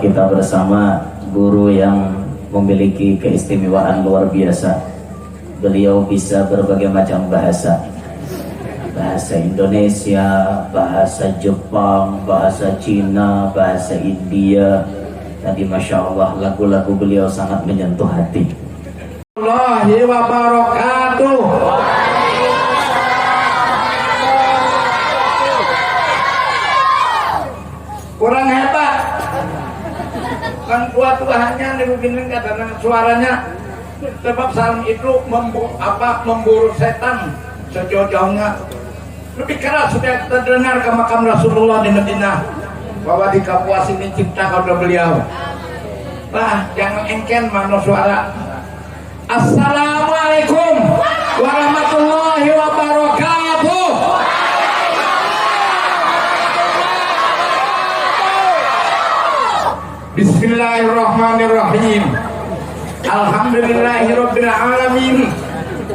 kita bersama guru yang memiliki keistimewaan luar biasa. Beliau bisa berbagai macam bahasa. Bahasa Indonesia, bahasa Jepang, bahasa Cina, bahasa India. Tadi Masya Allah lagu-lagu beliau sangat menyentuh hati. Allahi wa barakatuh. Kurang hebat kan tua-tuanya nih begini kadang suaranya, sebab salam itu memburu setan sejauh-jauhnya. Lebih keras sudah terdengar ke makam Rasulullah di Madinah, bahwa di Kapuas ini cipta kalau beliau. Nah, jangan engken mana suara. Assalamualaikum warahmatullahi wabarakatuh. Bismillahirrahmanirrahim. Alhamdulillahirabbil alamin.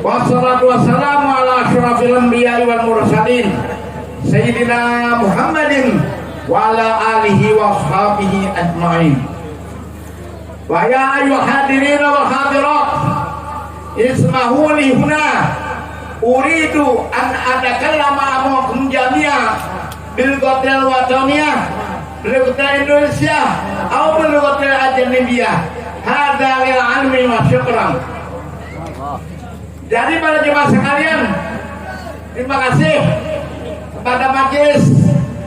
Wassalatu wassalamu ala asyrafil anbiya'i wal mursalin Sayyidina Muhammadin wa ala alihi wa ashabihi ajma'in. Wa ya ayyuhal hadirin wal hadirat, ismahu li huna uridu an adakallama amakum jami'a bil qatil wataniyah, bil qatil Indonesia atau bil qatil ajnabiyah. Hadza lil almi wa syukran. Jadi para jemaah sekalian, terima kasih kepada majelis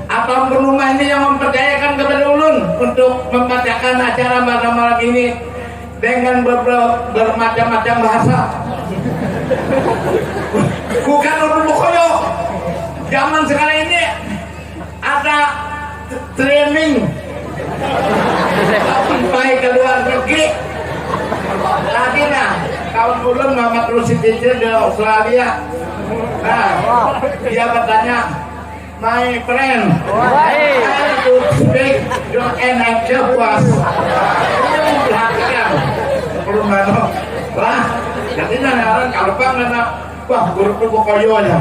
atau rumah ini yang mempercayakan kepada ulun untuk membacakan acara pada malam ini dengan bermacam-macam bahasa. Bukan ulun bukoyo. Zaman sekarang ini ada training sampai ke luar negeri. Tadi nah, kawan ulun Muhammad Rusid di Australia. Nah, dia bertanya, my friend, I could speak your NHF was. Perhatikan, belum mana? Wah, jadi orang kalau bang mana? Wah, guru pokoknya.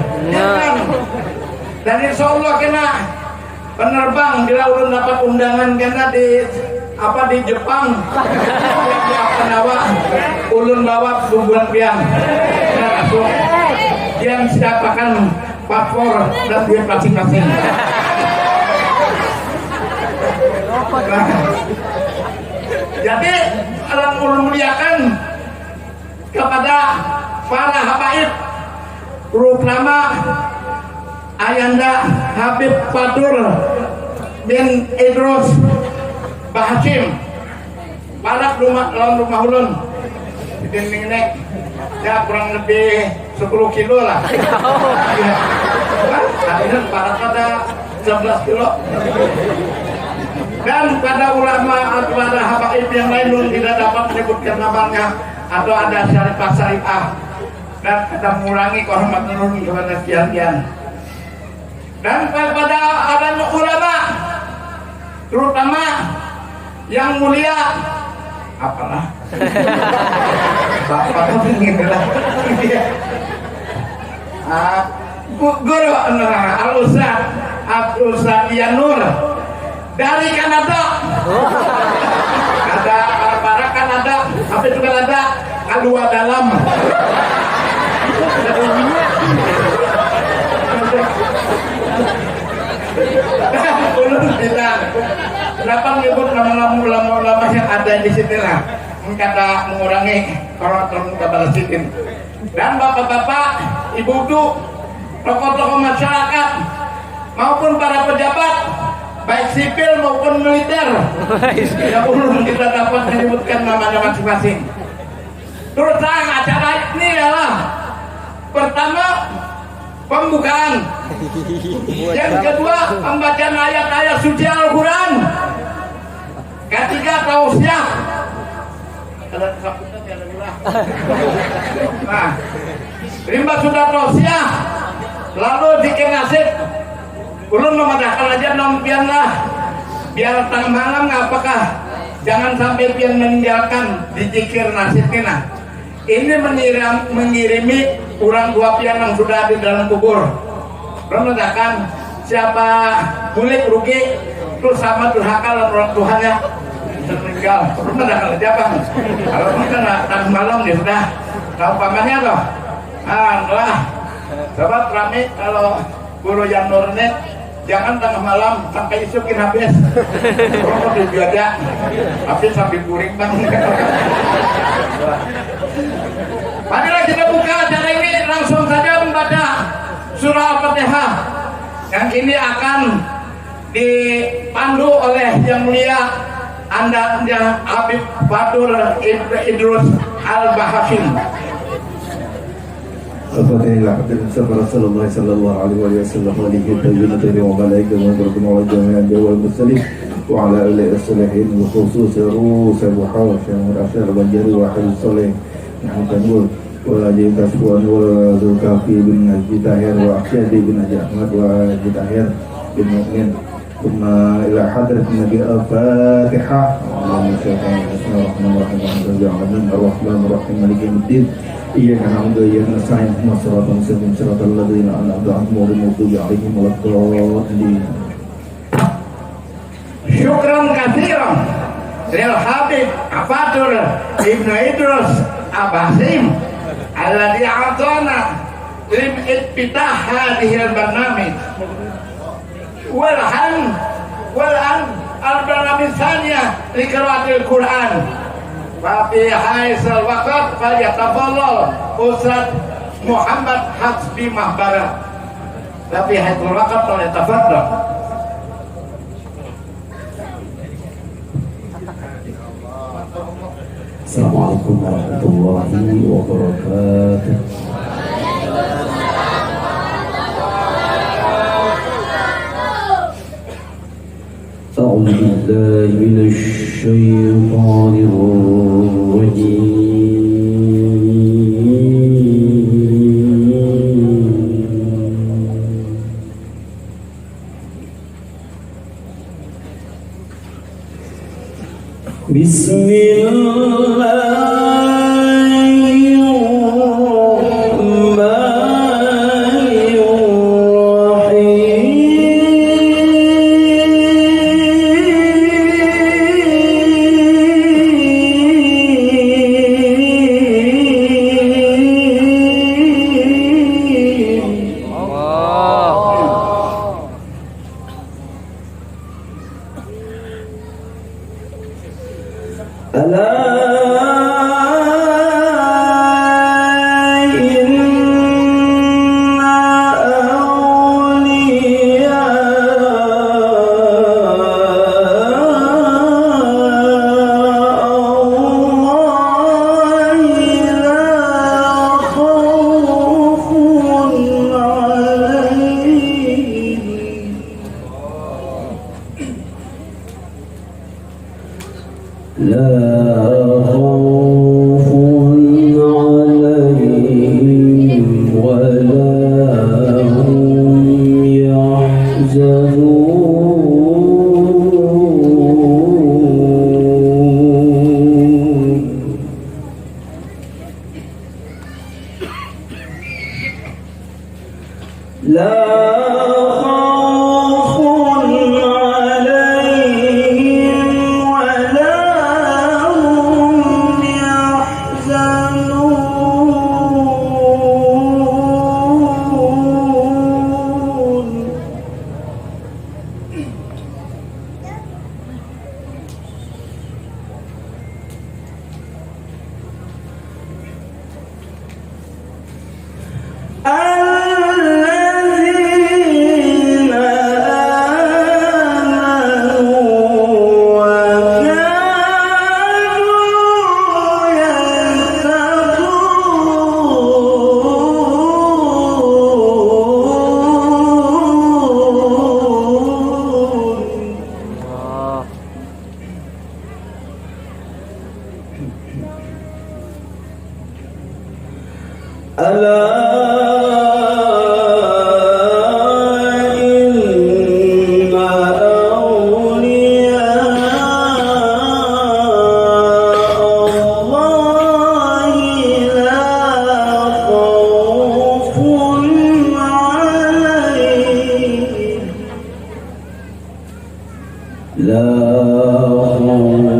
Dan insya Allah kena penerbang bila ulun dapat undangan kena di Jepang. Penawa ulun bawa bubuan piang. Langsung dia siapakan paspor dan duit masing-masing. Nah, jadi orang ulun muliakan kepada para habaib, terutama Ayanda Habib Fatur bin Idrus Bahashim, para rumah ulun di dinding nek ya kurang lebih 10 kilo lah. Akhirnya pada 11 kilo. Dan pada ulama atau pada habaib yang lain belum tidak dapat menyebutkan namanya atau ada syarifah dan kita mengurangi kehormatan kepada sekian. Dan kepada adanya ulama terutama yang mulia apalah bapak ingin lah guru Al-Ustaz Yanur dari Kanada. Ada para Kanada, tapi juga ada Alua Dalam. Kenapa menyebut nama ulama yang ada di sini lah, kata mengurangi orang kepada sitin. Dan bapak-bapak, ibu-ibu, tokoh-tokoh masyarakat maupun para pejabat baik sipil maupun militer yang belum kita dapat menyebutkan namanya masing-masing. Terus terang acara ini adalah pertama pembukaan, yang kedua pembacaan ayat-ayat suci Al-Quran, ketiga tausiah. Nah, rimba sudah tausiah, lalu zikir nasib. Ulun memadahkan aja nompian lah, biar tengah malam apakah jangan sampai pian meninggalkan di zikir nasib kena. Ini mengirimi kurang 2 pian yang sudah di dalam kubur. Memadahkan siapa kulit rugi terus sama durhaka dan orang Tuhannya. meninggal rumah dah kalau jabang kalau kita nak malam dia sudah tahu pamannya toh lah sobat rame kalau guru yang nurnet jangan tengah malam sampai isukin habis rokok dijaga habis sambil kuring bang. Marilah kita buka acara ini langsung saja membaca surah Al-Fatihah yang ini akan dipandu oleh yang mulia Anda Habib Fatur Idrus Al-Bahasim. Al-Fatihah. Rasulullah sallallahu alaihi wasallam wa alihi wa malaikatihi wa barakatuhu jami'an wal muslimin wa ala alihi wasalihin wa khusus rus al-hawash wa ashar banjari wa ahli salih nahmadu wa ajib tasbuhan wa zulkafi bin Haji Tahir wa Asyadi bin Haji Ahmad wa Haji Tahir bin Mu'min thumma ila hadrat Nabi Al-Fatihah. Allahumma shalli ala Muhammad ar-Rahman ar-Rahim maliki yawmiddin iyyaka na'budu wa iyyaka nasta'in ihdinas siratal mustaqim siratal ladzina an'amta 'alaihim ghairil maghdubi 'alaihim waladdallin. Syukran katsiran lil Habib Fatur Ibnu Idrus Al-Bahasim alladzi a'tana lim iftitah hadhihi al-barnamij wal al-barnamij tsaniyah li qiraatil Qur'an. Tapi haisal waqt falyatafadhal Ustaz Muhammad Hasbi Mahbara. Tapi haisal waqt falyatafadhal. Assalamualaikum warahmatullahi wabarakatuh. أعوذ بالله من الشيطان الرجيم بسم لا خوف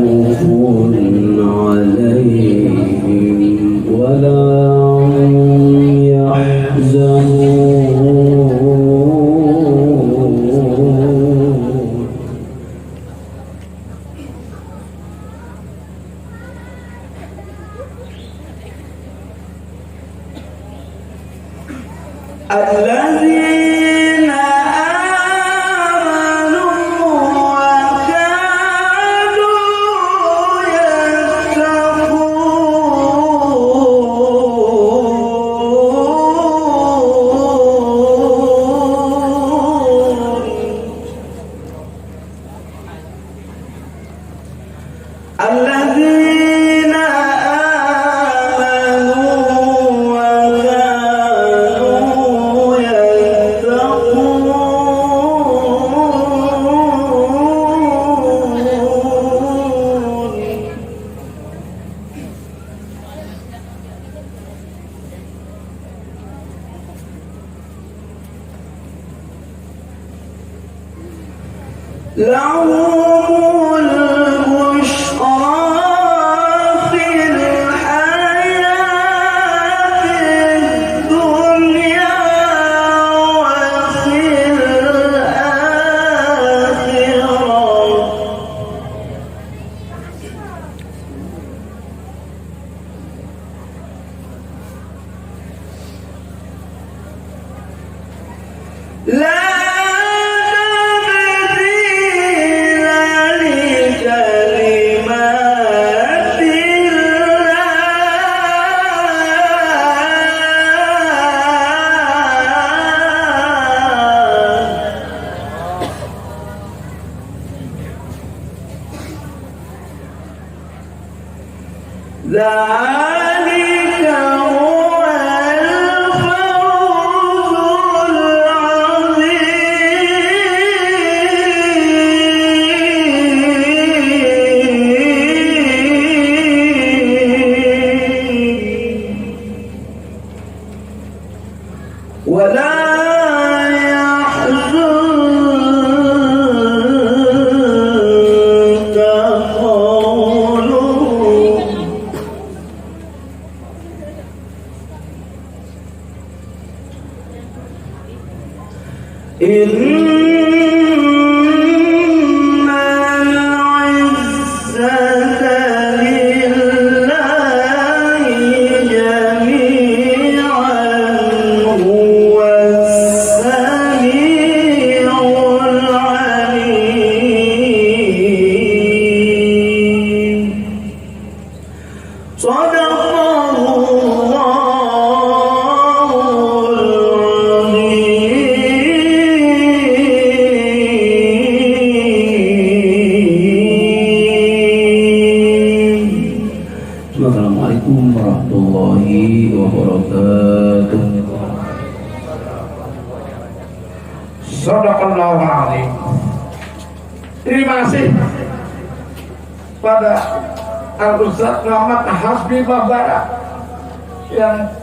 خوف عليهم ولا هم يحزنون الذين آمنوا لهم البشرى في الحياة الدنيا وفي الآخرة لا ذلك هو الفوز العظيم ولا يحزنك قولهم إن العزة لله جميعا هو السميع العليم صدق Assalamualaikum warahmatullahi wabarakatuh. Shadaqallahu alazim. Terima kasih pada Al-Ustaz Muhammad Hasbi Babara yang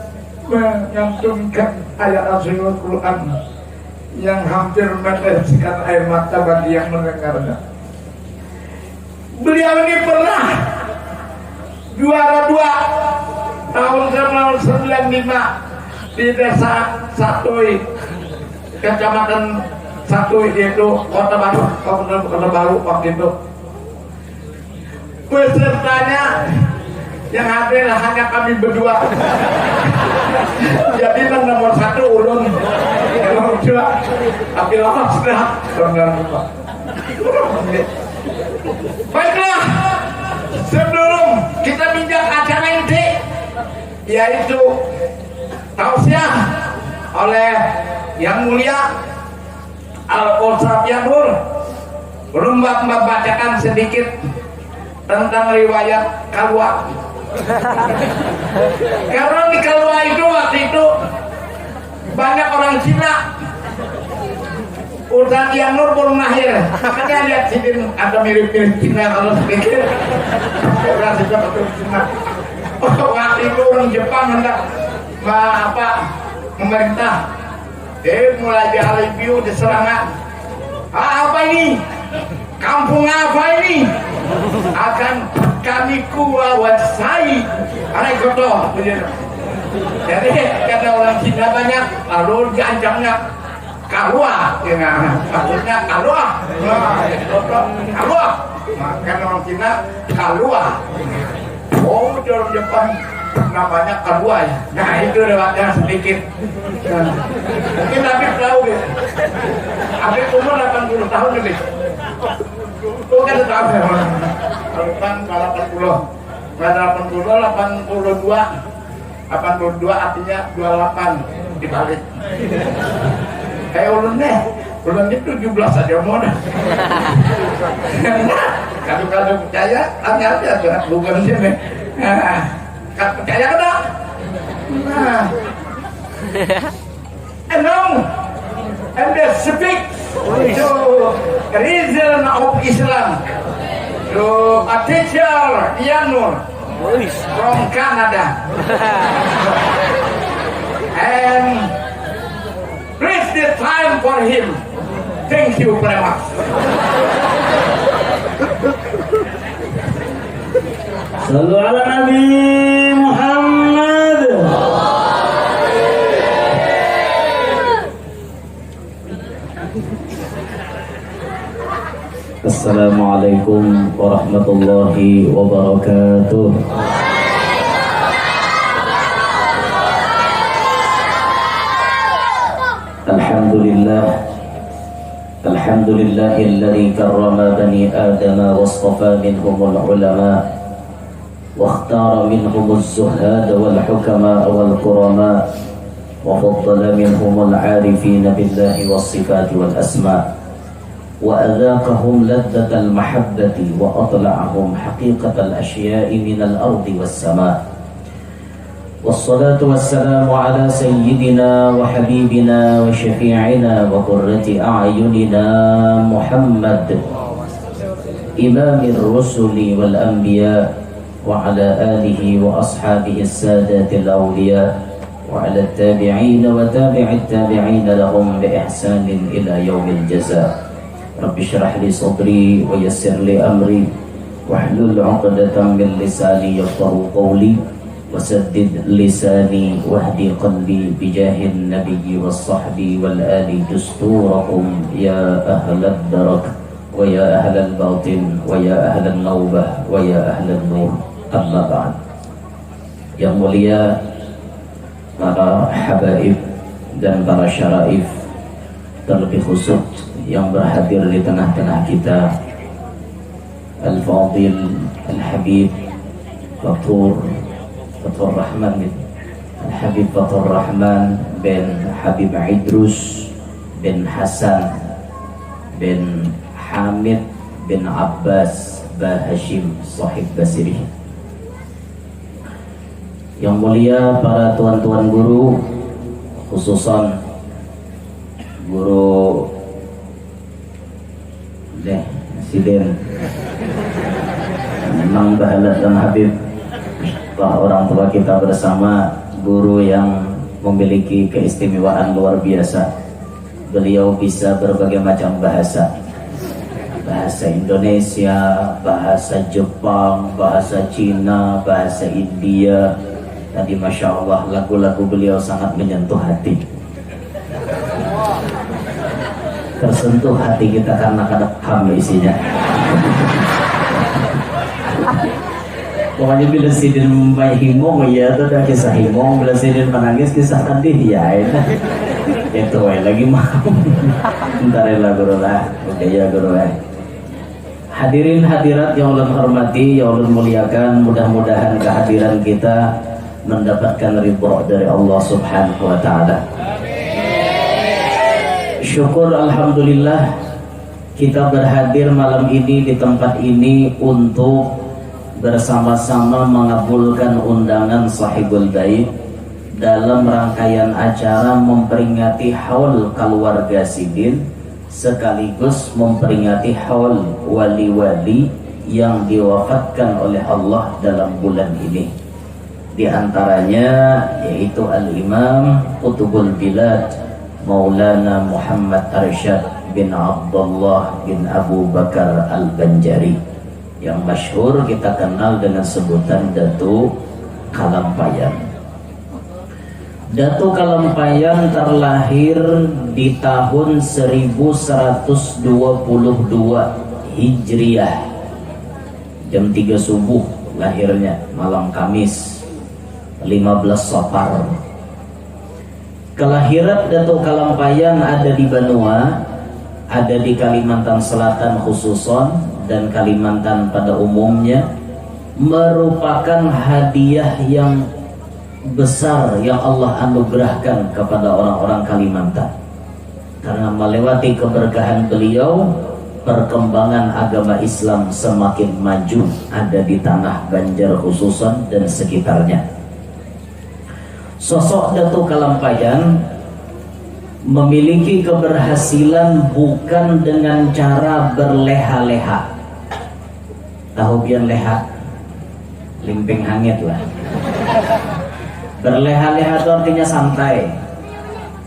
menyantumkan ayat Al Quran yang hampir meneteskan air mata bagi yang mendengarnya. Beliau ini pernah juara 2 tahun 1995 di desa Satui, kecamatan Satui, yaitu Kota Baru, Kabupaten Kota Baru waktu itu. Pesertanya yang hadir hanya kami berdua. Jadi nomor 1 ulun, nomor 2 tapi lolos sudah. Baiklah, sebelum kita pinjam acara inti, yaitu tausiah oleh yang mulia Al-Ustaz Yanur, belum membacakan sedikit tentang riwayat Kalwa. Karena di Kalwa itu waktu itu banyak orang Cina. Ustaz Yanur belum lahir, makanya lihat sini ada mirip-mirip Cina kalau sedikit. Orang juga betul Cina. Waktu itu orang Jepang hendak memerintah, mulai di Alibiu diserangan. Apa ini? Kampung apa ini? akan kami kuasai anak kotor. Jadi kata orang Cina banyak, lalu diancamnya kalua, ya, maksudnya kalua, kalua, kan orang Cina kalua. Oh, di orang Jepang namanya kalua ya. Nah itu lewatnya sedikit. Mungkin Habib tahu gitu. Habib umur 80 tahun lebih. Itu kan tahu ya. Kalau kan 80, 82 artinya 28 dibalik. Kayak ulun itu 17 aja mau dah. Kalau percaya, hati-hati aja bukan sini. Kalau percaya kan? Nah, and they speak to reason of Islam. To a teacher, Yanur, from Canada. And please the time for him. Thank you very much. Sallu ala Nabi Muhammad. Assalamualaikum warahmatullahi wabarakatuh. Alhamdulillahilladzi karrama bani Adam wastafa minhumul ulama wa ikhtara minhumuz zuhad wal hukama wal qurama wa faddala minhumul arifin billahi was sifati wal asma wa adhaqahum ladzatal mahabbati wa atla'ahum haqiqatal asya'i minal ardi was sama. والصلاة والسلام على سيدنا وحبيبنا وشفيعنا وقرة أعيننا محمد إمام الرسل والأنبياء وعلى آله وأصحابه السادة الأولياء وعلى التابعين وتابع التابعين لهم بإحسان إلى يوم الجزاء. رب اشرح لي صدري ويسر لي أمري واحلل عقدة من لساني يفقهوا قولي وسدد لساني واهدي قلبي بجاه النبي والصحب والآل دستوركم يا أهل الدرك ويا أهل الباطن ويا أهل النوبة ويا أهل النور. أما بعد. Yang mulia para habaib dan para syaraif, terlebih khusus yang berhadir di tengah-tengah kita, Al-Fadil Al-Habib Fatur Rahman Al-Habib Fatur Rahman bin Habib Idrus bin Hasan bin Hamid bin Abbas Bah Hashim Sahib Basiri. Yang mulia para tuan-tuan guru, khususan guru Siden memang Bahalat dan Habib, orang tua kita bersama, guru yang memiliki keistimewaan luar biasa. Beliau bisa berbagai macam bahasa, bahasa Indonesia, bahasa Jepang, bahasa Cina, bahasa India. Tadi Masya Allah lagu-lagu beliau sangat menyentuh hati, tersentuh hati kita karena kadang isinya. Pokoknya bila sidin membaik himong ya itu ada kisah himong, bila sidin menangis kisah sedih ya itu lagi mau ntar lah guru lah, oke ya guru lah. Hadirin hadirat yang Allah hormati, yang Allah muliakan, mudah-mudahan kehadiran kita mendapatkan ridha dari Allah Subhanahu wa taala. Syukur alhamdulillah kita berhadir malam ini di tempat ini untuk bersama-sama mengabulkan undangan Sahibul Bait dalam rangkaian acara memperingati haul keluarga Sidin sekaligus memperingati haul wali-wali yang diwafatkan oleh Allah dalam bulan ini. Di antaranya yaitu Al-Imam Qutbul Bilad Maulana Muhammad Arsyad bin Abdullah bin Abu Bakar Al-Banjari yang masyhur kita kenal dengan sebutan Datu Kalampayan. Datu Kalampayan terlahir di tahun 1122 Hijriah, jam 3 subuh lahirnya, malam Kamis 15 Safar. Kelahiran Datu Kalampayan ada di Banua, ada di Kalimantan Selatan khususon dan Kalimantan pada umumnya, merupakan hadiah yang besar yang Allah anugerahkan kepada orang-orang Kalimantan. Karena melewati keberkahan beliau, perkembangan agama Islam semakin maju ada di tanah Banjar khususon dan sekitarnya. Sosok Datu Kalampayan memiliki keberhasilan bukan dengan cara berleha-leha. Tahu pian leha? Limping hangit lah. Berleha-leha itu artinya santai.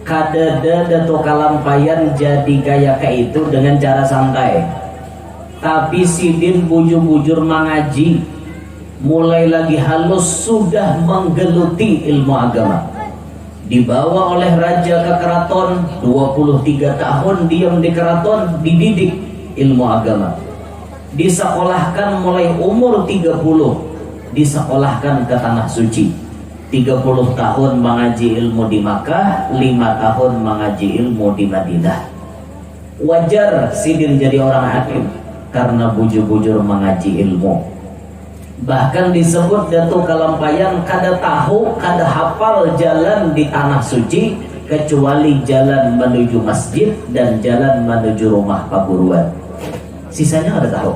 Kadada Datu Kalampayan jadi kayak itu dengan cara santai. Tapi sidin bujur-bujur mengaji, mulai lagi halus sudah menggeluti ilmu agama. Dibawa oleh raja ke keraton, 23 tahun diam di keraton, dididik ilmu agama. Disekolahkan mulai umur 30, disekolahkan ke tanah suci. 30 tahun mengaji ilmu di Makkah, 5 tahun mengaji ilmu di Madinah. Wajar sidin jadi orang hakim karena bujur-bujur mengaji ilmu. Bahkan disebut Datu Kalampayan kada tahu, kada hafal jalan di tanah suci kecuali jalan menuju masjid dan jalan menuju rumah paguruan. Sisanya kada tahu.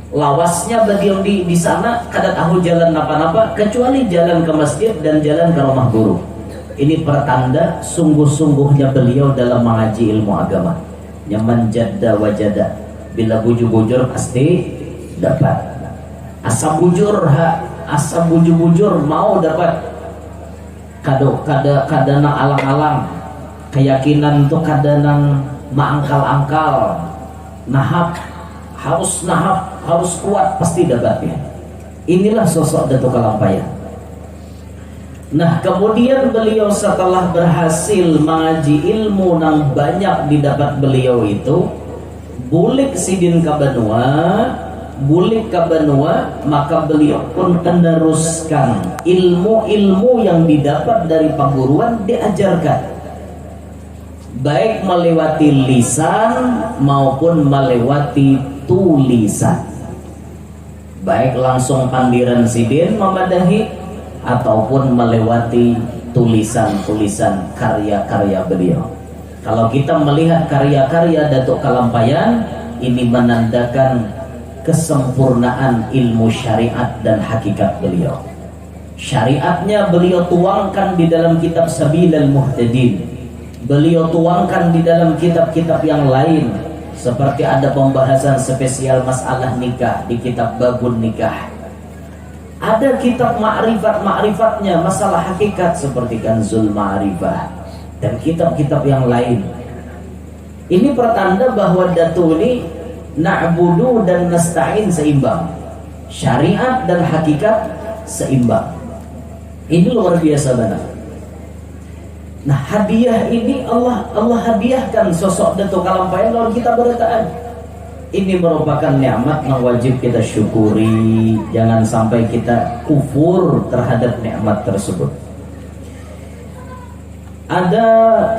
Lawasnya bagi yang di sana kada tahu jalan apa-apa kecuali jalan ke masjid dan jalan ke rumah guru. Ini pertanda sungguh-sungguhnya beliau dalam mengaji ilmu agama. Nyaman jadda wajada, bila bujur-bujur pasti dapat. Asam bujur mau dapat. Kada nang alang-alang, keyakinan itu kada nang maangkal-angkal. Harus kuat pasti dapat ya. Inilah sosok Datu Kalampayan. Nah, kemudian beliau setelah berhasil mengaji ilmu nang banyak didapat beliau itu, bulik sidin ka Banua, maka beliau pun meneruskan ilmu-ilmu yang didapat dari paguruan diajarkan, baik melewati lisan maupun melewati tulisan, baik langsung pandiran sidin memadahi ataupun melewati tulisan-tulisan karya-karya beliau. Kalau kita melihat karya-karya Datuk Kalampayan, ini menandakan kesempurnaan ilmu syariat dan hakikat beliau. Syariatnya beliau tuangkan di dalam kitab Sabilal Muhtadin. Beliau tuangkan di dalam kitab-kitab yang lain, seperti ada pembahasan spesial masalah nikah di kitab Babun Nikah. Ada kitab ma'rifat-ma'rifatnya masalah hakikat seperti Kanzul Ma'rifah dan kitab-kitab yang lain. Ini pertanda bahwa Datu ini na'budu dan nasta'in seimbang. Syariat dan hakikat seimbang. Ini luar biasa benar. Nah, hadiah ini Allah hadiahkan sosok Datu Kalampayan lalu kita berataan. Ini merupakan nikmat yang wajib kita syukuri. Jangan sampai kita kufur terhadap nikmat tersebut. Ada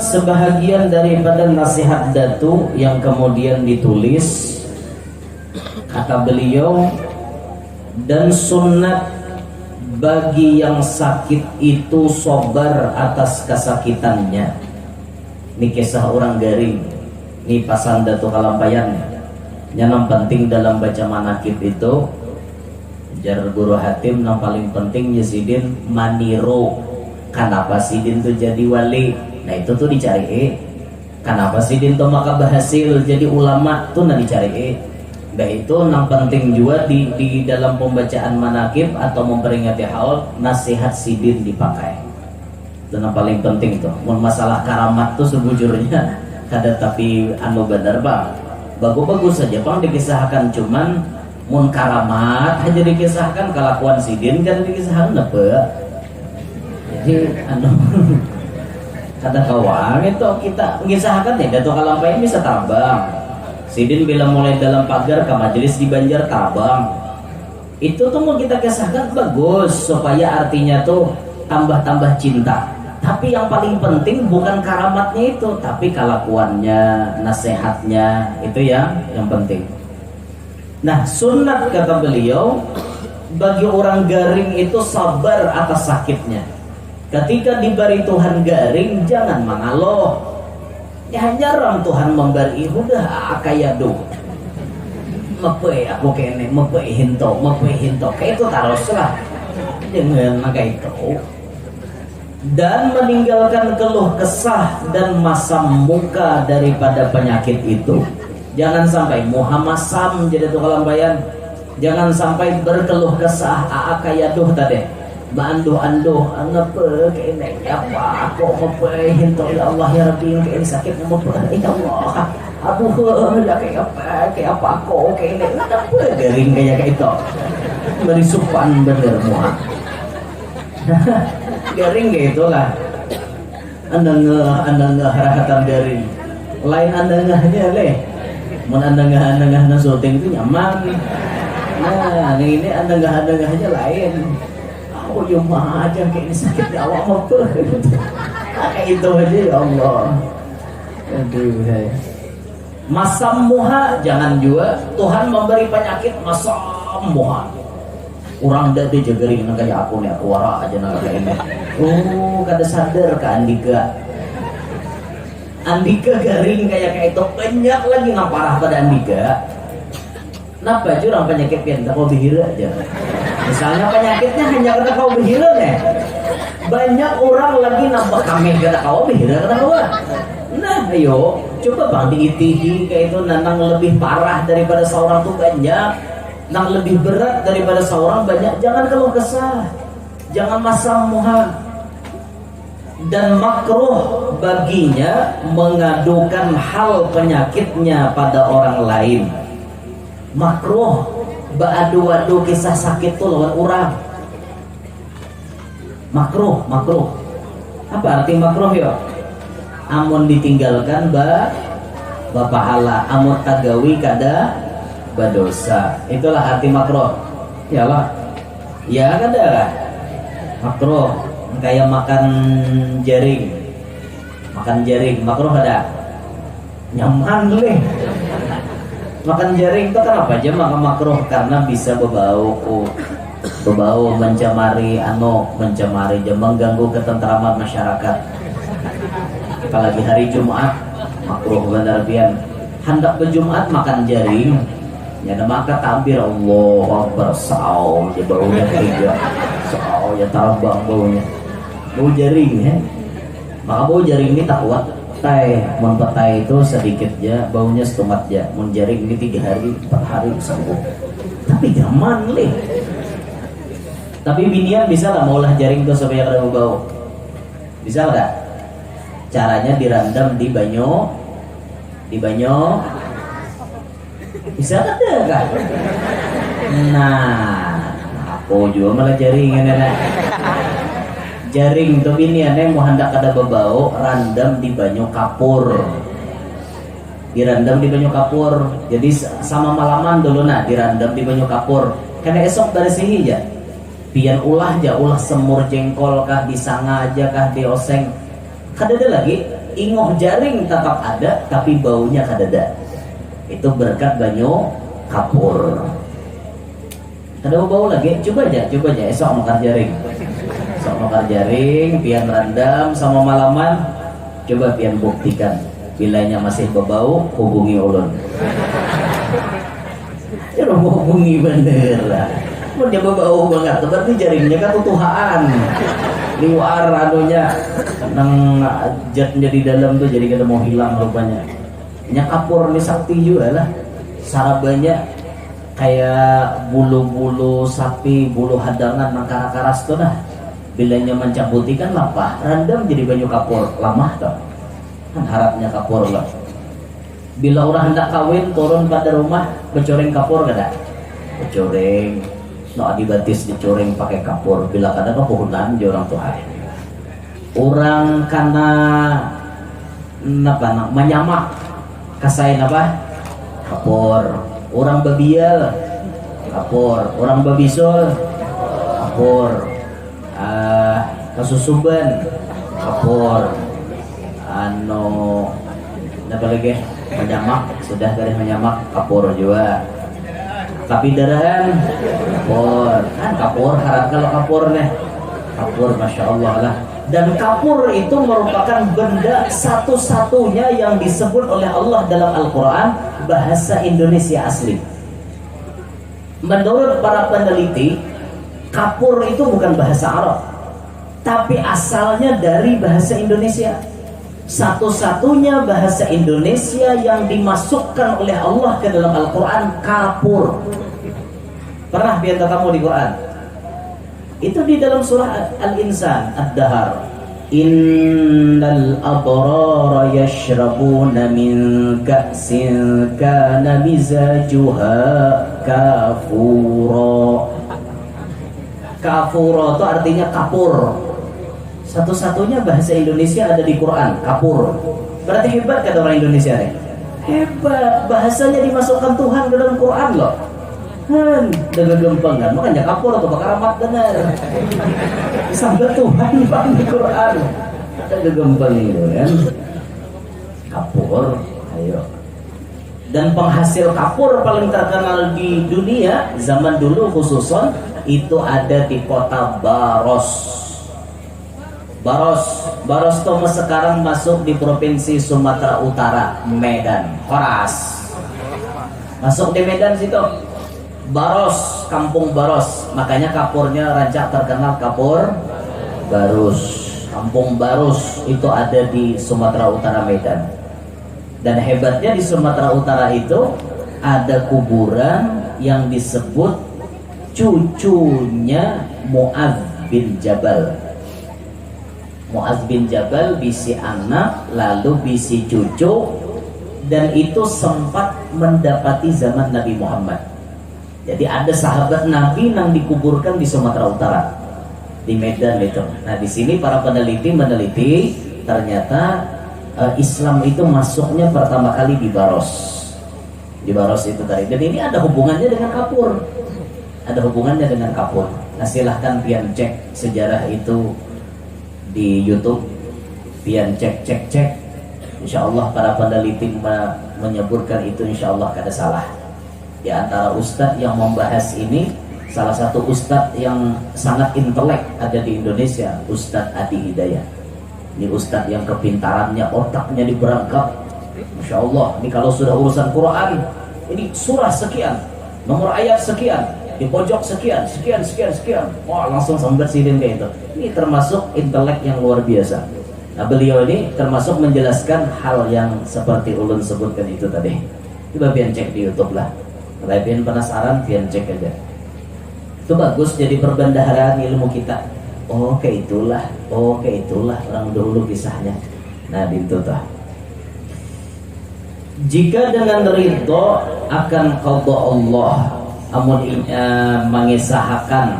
sebahagian daripada nasihat Datu yang kemudian ditulis. Kata beliau, dan sunat bagi yang sakit itu sobar atas kesakitannya. Ini kisah orang garing. Ini pasan Datu Kalampayan. Yang penting dalam baca manakib itu, jar guru Hatim, yang paling penting sidin maniro. Kenapa sidin tuh jadi wali? Nah itu tuh dicari. Kenapa sidin tuh maka berhasil jadi ulama tuh dicari. Baik itu yang penting juga di dalam pembacaan manakib atau memperingati haul, nasihat sidin dipakai. Dan yang paling penting tuh, masalah karamat tuh sebujurnya kada tapi anu benar bang. Bagus-bagus saja bang dikisahkan, cuman mun karamat aja dikisahkan, kelakuan sidin kan dikisahkan apa. Jadi kata kawan itu kita mengisahkan ya Dato Kalampain bisa tabang. Sidin bila mulai dalam pagar ke majelis di Banjar tabang. Itu tuh mau kita kisahkan bagus supaya artinya tuh tambah-tambah cinta. Tapi yang paling penting bukan karamatnya itu, tapi kelakuannya, nasihatnya, itu yang penting. Nah, sunat kata beliau, bagi orang garing itu sabar atas sakitnya. Ketika diberi Tuhan garing, jangan mengeluh. Ya jarang Tuhan memberi, udah akayadu. Mepe aku kene, mepe hinto, kayak itu teruslah. Jangan kayak itu. Dan meninggalkan keluh kesah dan masam muka daripada penyakit itu. Jangan sampai Muhammad Sam jadi tukang lambayan. Jangan sampai berkeluh kesah kayaduh tadi. Banduh-anduh apa kene apa aku mepehin to ya Allah ya Rabbi kene sakit mepehin ya Allah. Aduh ya kayak apa aku kene apa garing kayak itu. Beri supan bener muah. Garing kayak itulah. Anda nggak harahatan garing. Lain anda ngahnya leh. Mun anda nggak syuting itu nyaman. Nah ini anda ngahnya lain. Oh ya mah aja kayak ini sakit ya Allah mau kayak itu aja ya Allah. Aduh hai. Masam muha jangan juga. Tuhan memberi penyakit masam muha. Orang dah dia jagarin kayak aku nih aku wara aja nak kayak ini. Oh kada sadar ke Andika. Andika garing kayak itu banyak lagi yang parah pada Andika. Kenapa curang penyakit pian tak kau bihira aja. Misalnya penyakitnya hanya kena kau bihira nih. Banyak orang lagi nampak kami kena kau bihira kena kau. Nah ayo coba bang diitihi kayak itu nanang lebih parah daripada seorang tuh banyak. Nang lebih berat daripada seorang banyak. Jangan keluh kesah. Jangan masam muha. Dan makruh baginya mengadukan hal penyakitnya pada orang lain. Makruh baadu-adu kisah sakit tuh lawan orang. Makruh. Apa arti makruh ya? Amun ditinggalkan bapahala, amun tagawi kada badosa. Itulah arti makruh. Yalah. Ya kada kan? Makruh kayak makan jaring. Makruh ada. Nyaman leh. Makan jaring itu kenapa aja makan makruh? Karena bisa berbau mencemari mengganggu ketentraman masyarakat. Apalagi hari Jumat makruh benar pian. Hendak berjumat makan jaring. Ya maka takbir Allah Akbar saw ya baunya tiga saw ya tabang baunya bau jaring ya. Maka bau jaring ini tak kuat. Mun petai itu sedikit ya baunya setumat ya. Mun jaring ini 3 hari 4 hari sembuh. Tapi zaman leh. Tapi binian bisa lah maulah jaring itu supaya kada bau. Bisa enggak? Caranya direndam di banyo. Bisa kada kan? Nah, aku juga malah jaring enak. Jaring tuh ini aneh mau hendak ada bebau randam di banyu kapur. Dirandam di banyu kapur. Jadi sama malaman dulu dirandam di banyu kapur. Karena esok dari sini aja. Pian ulah semur jengkol kah disanga aja kah dioseng. Kadada lagi ingoh jaring tetap ada tapi baunya kadada. Itu berkat banyu kapur. Ada bau lagi, coba aja esok makan jaring, pian rendam sama malaman. Coba pian buktikan. Bilanya masih berbau, hubungi ulun. Ya hubungi bener lah. Mau dia berbau banget, berarti jaringnya kan tutuhan. Liwar anunya, nang jetnya di dalam tuh jadi kita mau hilang rupanya. Nya kapur nih sakti juga lah. Sarabanya kayak bulu-bulu sapi, bulu hadangan mangkara karas tuh nah. Bilanya mencabuti kan lapah, randam jadi banyu kapur, lamah toh. Kan harapnya kapur lah. Bila orang hendak kawin turun pada rumah becoreng kapur kada. dicoreng, no dibatis dicoreng pakai kapur. Bila kada no puhunan di orang tua. Orang karena napa menyamak kasain apa? Kapur. Orang babial kapur. Orang babisul kapur. Kasusuban kapur. Apa lagi? Menyamak, sudah dari menyamak kapur juga. Kapidarahan kapur. Kan kapur harap kalau kapur nih. Kapur Masya Allah lah. Dan kapur itu merupakan benda satu-satunya yang disebut oleh Allah dalam Al-Quran bahasa Indonesia asli. Menurut para peneliti, kapur itu bukan bahasa Arab, tapi asalnya dari bahasa Indonesia. Satu-satunya bahasa Indonesia yang dimasukkan oleh Allah ke dalam Al-Quran, kapur. Pernah biar kamu di Quran? Itu di dalam surah Al-Insan, Ad-Dahar. Innal abrara yashrabuna min ka'sin kana mizajuha kafura. Kafura itu artinya kapur. Satu-satunya bahasa Indonesia ada di Quran, kapur. Berarti hebat kata orang Indonesia nih. Hebat, bahasanya dimasukkan Tuhan ke dalam Quran loh. Dengan gampang kan, makanya kapur atau bakar amat benar. Sampai Tuhan di Quran. Ada gampang itu kan. Kapur, ayo. Dan penghasil kapur paling terkenal di dunia zaman dulu khususon itu ada di kota Baros. Baros Thomas sekarang masuk di provinsi Sumatera Utara, Medan, Horas. Masuk di Medan situ. Baros, kampung Baros. Makanya kapurnya rancak terkenal kapur Barus. Kampung Barus itu ada di Sumatera Utara, Medan. Dan hebatnya di Sumatera Utara itu ada kuburan yang disebut cucunya Mu'adz bin Jabal. Mu'adz bin Jabal bisi anak, lalu bisi cucu, dan itu sempat mendapati zaman Nabi Muhammad. Jadi ada sahabat Nabi yang dikuburkan di Sumatera Utara, di Medan itu. Nah di sini para peneliti meneliti ternyata Islam itu masuknya pertama kali di Baros. Di Baros itu tadi. Dan ini ada hubungannya dengan kapur. Ada hubungannya dengan kapur. Nah silahkan pian cek sejarah itu di YouTube, pian cek. Insya Allah para peneliti menyebutkan itu insya Allah kada salah. Di antara ustadz yang membahas ini, salah satu ustadz yang sangat intelek ada di Indonesia, Ustadz Adi Hidayat. Ini ustadz yang kepintarannya, otaknya diberangkat, Masya Allah. Ini kalau sudah urusan Quran, ini surah sekian, nomor ayat sekian, di pojok sekian. Wah langsung sambat sidin kayak itu. Ini termasuk intelek yang luar biasa. Nah beliau ini termasuk menjelaskan hal yang seperti ulun sebutkan itu tadi. Coba pian cek di YouTube lah. Kalau pian penasaran, pian cek aja. Itu bagus jadi perbendaharaan ilmu kita. Oh kayak itulah orang dahulu kisahnya. Nah itu tuh. Jika dengan ridho akan qada Allah, amun mengisahkan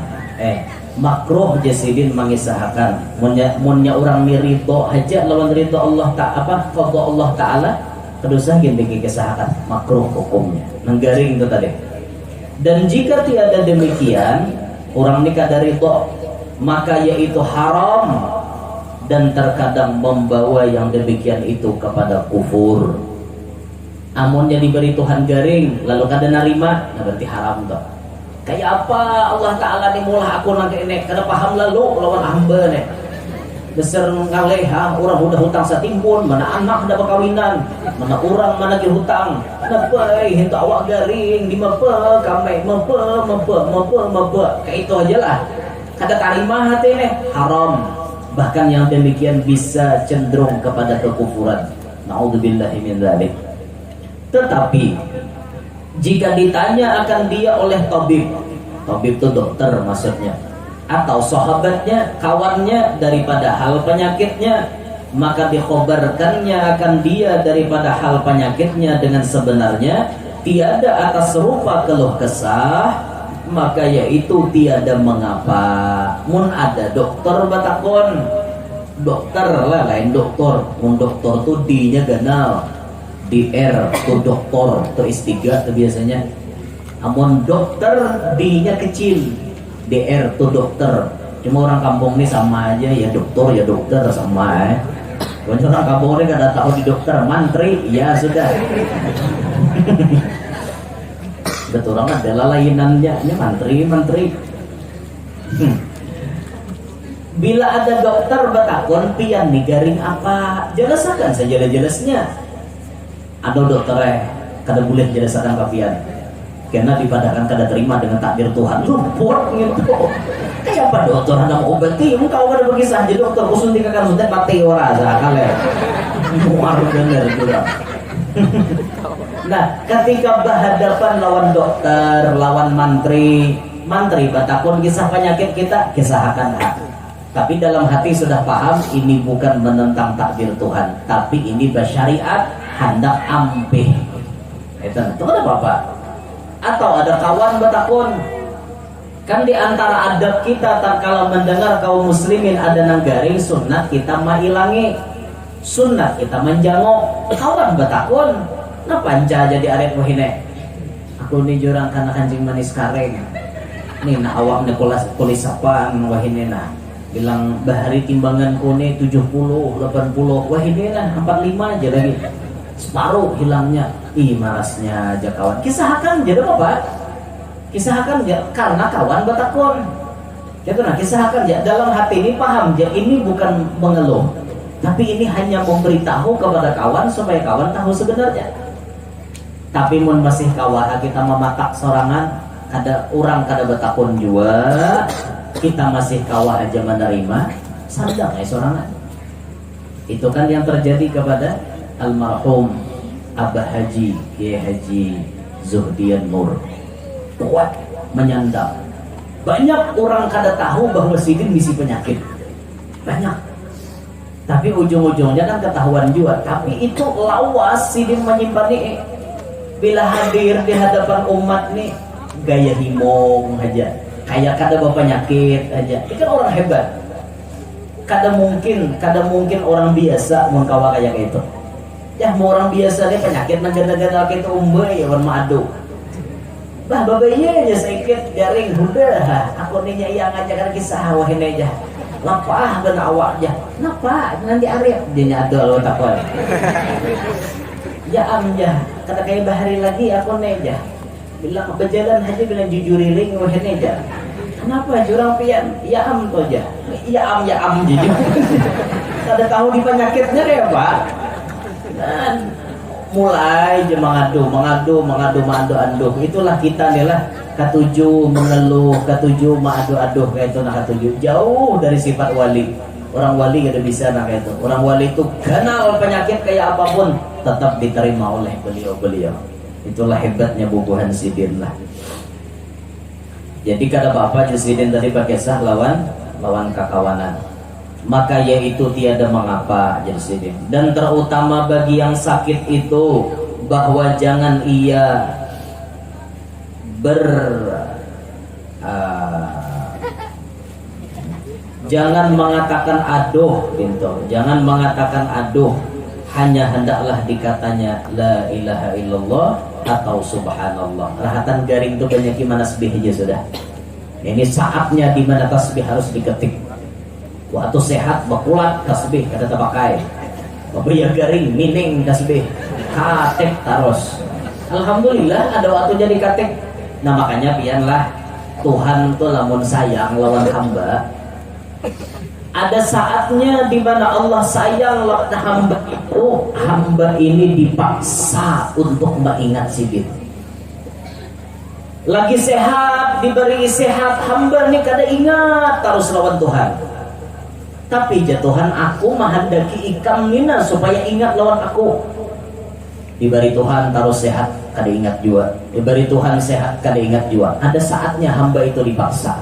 makruh jasidin mengisahkan munnya orang ridho aja lawan ridho Allah qada Allah taala kedusah gini kisahkan makruh hukumnya nenggaring itu tadi. Dan jika tiada demikian orang nikah dari ridho, maka yaitu haram dan terkadang membawa yang demikian itu kepada kufur. Amunnya diberi Tuhan garing lalu kada narima, nah berarti haram toh. Kayak apa Allah Ta'ala nih mulah aku nanti ini kada paham lalu lawan hamba nih besar ngaleha orang udah hutang satimbun, mana anak ada perkawinan, mana orang mana ke hutang, kenapa hinta awak garing di mapa kami mapa kayak itu aja lah. Kada tarima hati nih haram, bahkan yang demikian bisa cenderung kepada kekufuran. Naudzubillahi min dzalik. Tetapi jika ditanya akan dia oleh tabib itu dokter maksudnya, atau sahabatnya, kawannya daripada hal penyakitnya, maka dikhobarkannya akan dia daripada hal penyakitnya dengan sebenarnya tiada atas rupa keluh kesah, maka yaitu tiada mengapa mun ada dokter batakon dokter lah lain dokter mun dokter tuh D-nya ganal DR tuh dokter tuh S3 tuh biasanya amun dokter D-nya kecil DR tuh dokter cuma orang kampung ini sama aja ya dokter sama kalau orang kampung ini kada tahu di dokter mantri ya sudah betul orang adalah lainannya ini mantri bila ada dokter batakon pian nih garing apa jelasakan saja jelasnya ada dokternya kada boleh jelasakan kapian karena dipadakan kada terima dengan takdir Tuhan luput gitu kayak apa dokter ada mau obati kau kada berkisah jadi dokter kusuntikan suntik mati ora sakale muar bener juga. Nah ketika berhadapan lawan dokter lawan mantri batakon kisah penyakit kita kisahkan tapi dalam hati sudah paham ini bukan menentang takdir Tuhan tapi ini bersyariat hendak ampih itu ada apa atau ada kawan batakon kan di antara adab kita tatkala mendengar kaum muslimin ada nanggaring sunat kita mailangi sunat kita menjangok kawan batakon panca jadi arep wahine aku ni jurang kana kancing manis kareng nih na awak ni kulis apa wahine na bilang bahari timbangan kone 70 80 wahine na 45 aja lagi separuh hilangnya marasnya aja kawan kisahkan jadi apa kisahkan ya karena kawan batakon gitu nah kisahkan ya dalam hati ini paham ya ini bukan mengeluh tapi ini hanya memberitahu kepada kawan supaya kawan tahu sebenarnya tapi mun masih kawah kita mematak sorangan kada orang kada batakon juga kita masih kawah aja menerima sadang sorangan itu kan yang terjadi kepada almarhum Abah Haji Kiai Haji Zuhdian Nur kuat menyandang banyak orang kada tahu bahwa sidin misi penyakit banyak tapi ujung-ujungnya kan ketahuan juga tapi itu lawas sidin menyimpan nih bila hadir di hadapan umat nih gaya himong aja kayak kada bawa penyakit aja itu kan orang hebat kada mungkin orang biasa mengkawa kayak gitu ya mau orang biasa deh penyakit mengganda-ganda kita umbai orang madu bah babainya aja sedikit garing udah aku nih yang ngajakan kisah wahin aja lapah dan awak aja kenapa nanti arif dia ada lo takut ya ya kata kayak bahari lagi aku nih aja bilang berjalan aja bilang jujuriling wahin aja kenapa jurang pian ya tuh aja ya jadi kada tahu di penyakitnya deh pak dan mulai aja mengadu anduh itulah kita nih lah ketujuh mengeluh ketujuh mengadu kayak itu nah ketujuh jauh dari sifat wali orang wali gak bisa nah kayak itu orang wali itu kenal penyakit kayak apapun tetap diterima oleh beliau itulah hebatnya bubuhan sidin lah jadi kada apa-apa sidin tadi pakai sah lawan kakawanan maka yaitu tiada mengapa jadi sidin dan terutama bagi yang sakit itu bahwa jangan ia jangan mengatakan aduh pintu jangan mengatakan aduh hanya hendaklah dikatanya la ilaha illallah atau subhanallah rahatan garing itu banyak gimana tasbih aja sudah ini saatnya di mana tasbih harus diketik waktu sehat bakulat tasbih kada terpakai ya garing mining tasbih katek taros alhamdulillah ada waktu jadi katek nah makanya pianlah Tuhan tuh lamun sayang lawan hamba ada saatnya di mana Allah sayang lawan hamba itu hamba ini dipaksa untuk mengingat sidin lagi sehat diberi sehat hamba ini kada ingat terus lawan Tuhan tapi Tuhan aku menghendaki ikam nina supaya ingat lawan aku diberi Tuhan taruh sehat kada ingat juga diberi Tuhan sehat kada ingat juga ada saatnya hamba itu dipaksa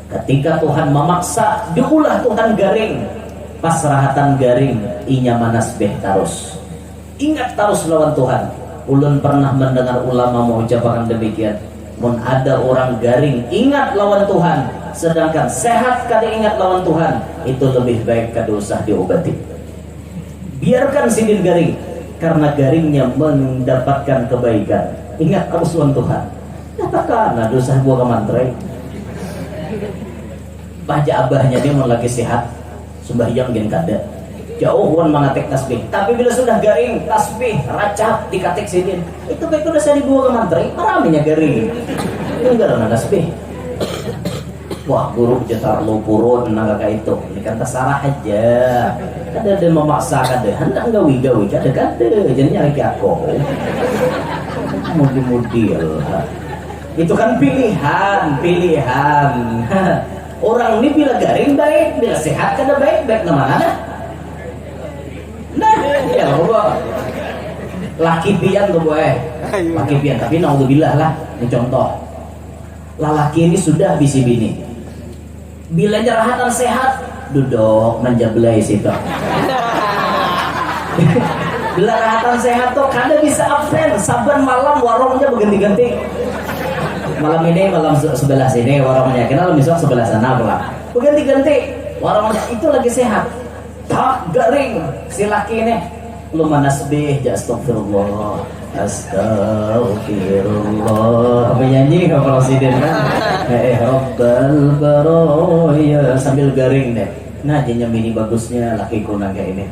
ketika Tuhan memaksa diulah Tuhan garing pas rahatan garing inya manasbeh terus ingat terus lawan Tuhan ulun pernah mendengar ulama mengucapkan demikian mun ada orang garing ingat lawan Tuhan, sedangkan sehat kada ingat lawan Tuhan, itu lebih baik kada usah diobati. Biarkan sidin garing, karena garingnya mendapatkan kebaikan. Ingat kerusuhan Tuhan, katakan dosa gua ke mantrai. Baca abahnya dia mau lagi sehat, sembahyang gen kada, jauh wan mangatek tasbih. Tapi bila sudah garing, tasbih racap dikatek sidin, itu baik udah saya dibawa ke mantrai, maraminya garing. Itu enggak ada tasbih. Wah guru jetar lo purun naga itu, ini kan terserah aja. Kada memaksa kada, hendak gawi kada jadinya lagi aku. Mudi-mudi lah. Itu kan pilihan. Orang ini bila garing baik, bila sehat kada baik mana? Nah, ya Allah. Laki pian tuh boy. Laki pian, tapi naudzubillah lah. Ini contoh. Lelaki ini sudah bisi bini. Bila nyerahatan sehat, duduk menjablai situ. Bila rahatan sehat tuh kada bisa absen, saban malam warungnya berganti-ganti. Malam ini malam sebelah sini warungnya, kenal besok sebelah sana pula. Berganti-ganti warungnya, itu lagi sehat. Tak garing si laki ini. Lu manasbih, astagfirullah, astagfirullah. Apa nyanyi kalau presiden kan? Rabbal baroya sambil garing deh. Nah, jadinya mini bagusnya laki kunang kayak ini.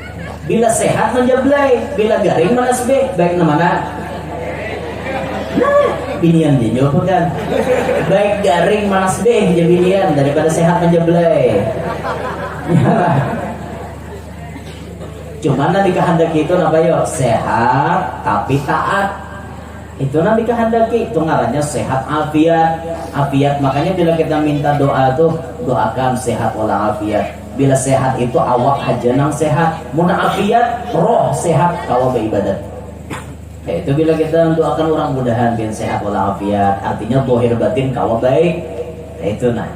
Bila sehat menjablay, bila garing manasbih, baik mana? Nah, binian dia jawab kan. Baik garing manasbih dia binian daripada sehat menjablay. Ya. Cuman nanti kehendaki itu apa yo? Sehat tapi taat. Itu nanti kehendaki, itu ngarannya sehat afiat. Afiat, makanya bila kita minta doa tuh doakan sehat walafiat. Bila sehat itu awak aja nang sehat, munafiat roh sehat kalau beribadat. Itu bila kita doakan orang mudahan biar sehat walafiat, artinya zahir batin kalau baik. Itu nah,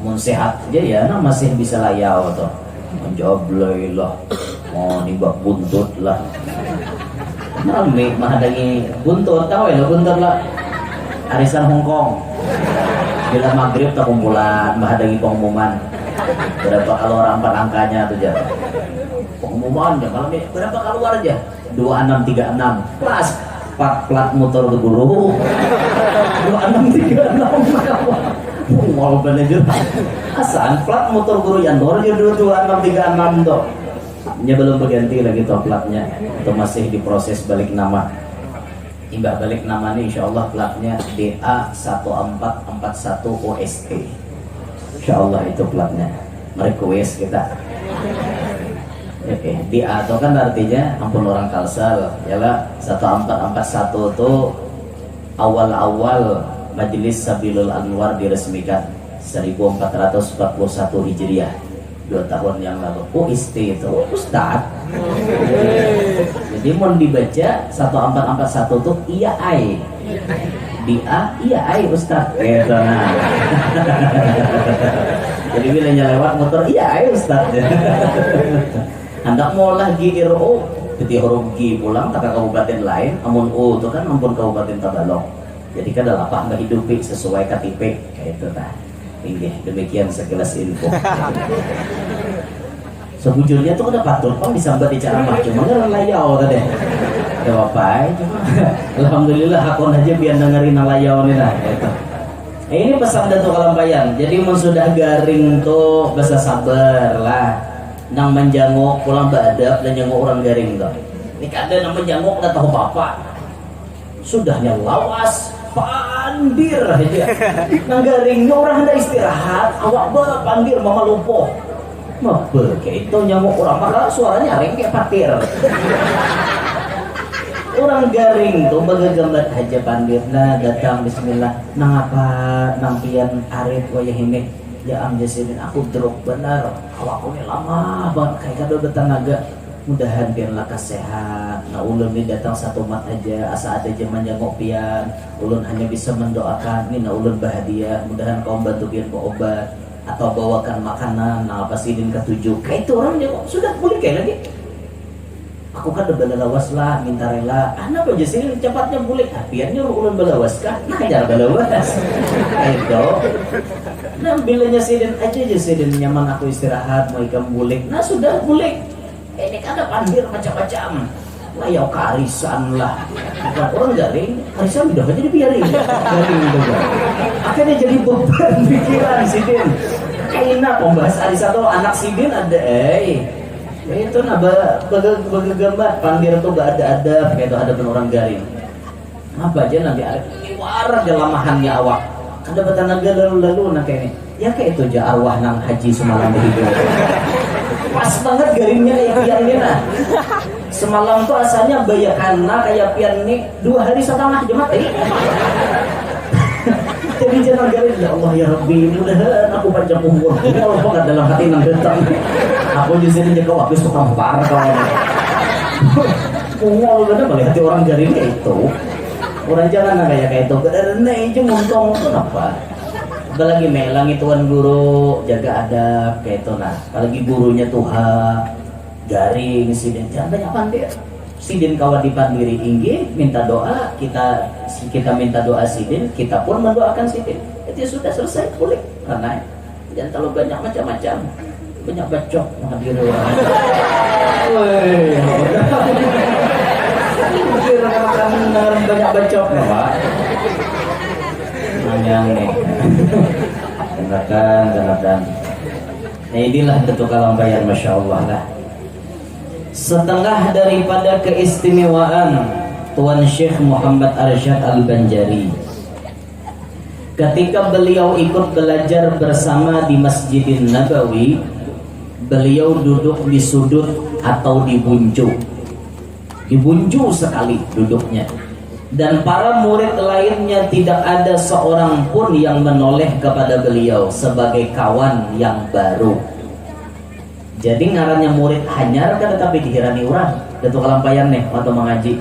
mun sehat aja ya, nah masih bisa layau tuh. Menjobloi lah, mau nibak buntut lah. Nami mahadangi buntut, tahu ya buntut lah. Arisan Hongkong. Bila maghrib tak kumpulan mahadangi pengumuman. Berapa keluar 4 angkanya tuh aja. Pengumuman ya malam ini berapa keluar aja? 2636. Plus plat motor tuh guru. 2636. Mau bener asan plat motor guru yang dor ya 2636 tuh. Nya belum berganti lagi tuh platnya. Itu masih diproses balik nama. Imbah balik nama nih insyaallah platnya DA1441 OST. Insyaallah itu platnya. Request kita. Oke, DA itu kan artinya ampun orang Kalsel. Yalah 1441 tuh awal-awal Majelis Sabilul Anwar diresmikan 1441 Hijriah. 2 tahun yang lalu. OST itu Ustaz. Jadi mau dibaca 1441 tuh iya ai. Dia iya ai Ustaz. Gitu nah. Jadi bilanya lewat motor iya ai Ustaz. Hendak mau lagi RO ketika huruf G pulang ke kabupaten lain, amun U itu kan ampun kabupaten Tabalong. Jadi kan adalah apa hidupi sesuai KTP kayak itu nah. Ini demikian sekilas info. Sebujurnya tuh ada patur kan disambat di ceramah, cuma kan layau tadi. Gak apa-apa, cuma alhamdulillah aku aja biar dengerin layau nih nah. Gitu. Ini pesan Datuk Kalampayan. Jadi mun sudah garing tuh bahasa sabar lah. Nang menjanguk pulang badap dan janguk orang garing tuh. Ini kada nang menjanguk udah tahu apa. Sudahnya lawas pandir aja. Nang garingnya orang hendak istirahat, awak pandir mama lumpuh. Mabel kayak itu nyamuk orang maka suaranya ring kayak patir. Orang garing tuh bagagambat aja pandir nah datang bismillah nang apa nang pian arif wayah ini ya am jasidin aku drop benar awakku ini lama banget kayak kado bertenaga mudahan pian lakas sehat. Nah ulun ini datang satu mat aja asa ada zaman jangok pian ulun hanya bisa mendoakan ini nah ulun bahagia mudahan kau bantu pian bawa obat atau bawakan makanan. Nah apa sidin ketujuh kayak itu orang dia sudah boleh kayak lagi Aku kan udah balawas lah, minta rela. Anak aja sih cepatnya bulik. Biarnya ulun balawas kah? Nah, jangan balawas. Itu. Nah, bilanya sidin aja sidin nyaman aku istirahat, mau ikan bulik. Nah, sudah bulik. Ini kan ada pandir macam-macam. Layau karisan lah. Bukan orang garing, karisan udah aja dibiarin. Garing juga. Akhirnya jadi beban pikiran sidin. Kayaknya pembahas arisan tuh anak sidin ada itu gambar pandir tuh gak ada kayak itu ada orang garing apa aja nanti ada keluar jelamahannya awak ada betanaga lalu nah kayak ini ya kayak itu aja arwah nang haji semalam begitu pas banget garingnya kayak pian ini nah semalam tuh asalnya bayakana kayak pian ini 2 hari setengah jam mati jadi jangan garing ya Allah ya Rabbi mudah-mudahan aku panjang umur ya Allah nggak dalam hati nang datang aku di sini jaga waktu suka parah kalau mau udah balik hati orang garing kayak itu orang jangan kayak itu karena itu muntong kenapa apalagi melang ituan guru jaga adab kayak itu nah apalagi gurunya tuha garing sidin jangan banyak pandir sidin kawan dipandiri inggi minta doa kita minta doa sidin kita pun mendoakan sidin itu sudah selesai boleh karena jangan terlalu banyak macam-macam banyak bacok menghadiri orang banyak bacok Pak yang nih dengarkan nah inilah bentuk kalambayan Masya Allah lah setengah daripada keistimewaan Tuan Syekh Muhammad Arsyad Al-Banjari ketika beliau ikut belajar bersama di Masjidin Nabawi beliau duduk di sudut atau di buncu sekali duduknya dan para murid lainnya tidak ada seorang pun yang menoleh kepada beliau sebagai kawan yang baru. Jadi ngarannya murid hanyar kan tetapi dihirani orang datu kalampayan nih waktu mengaji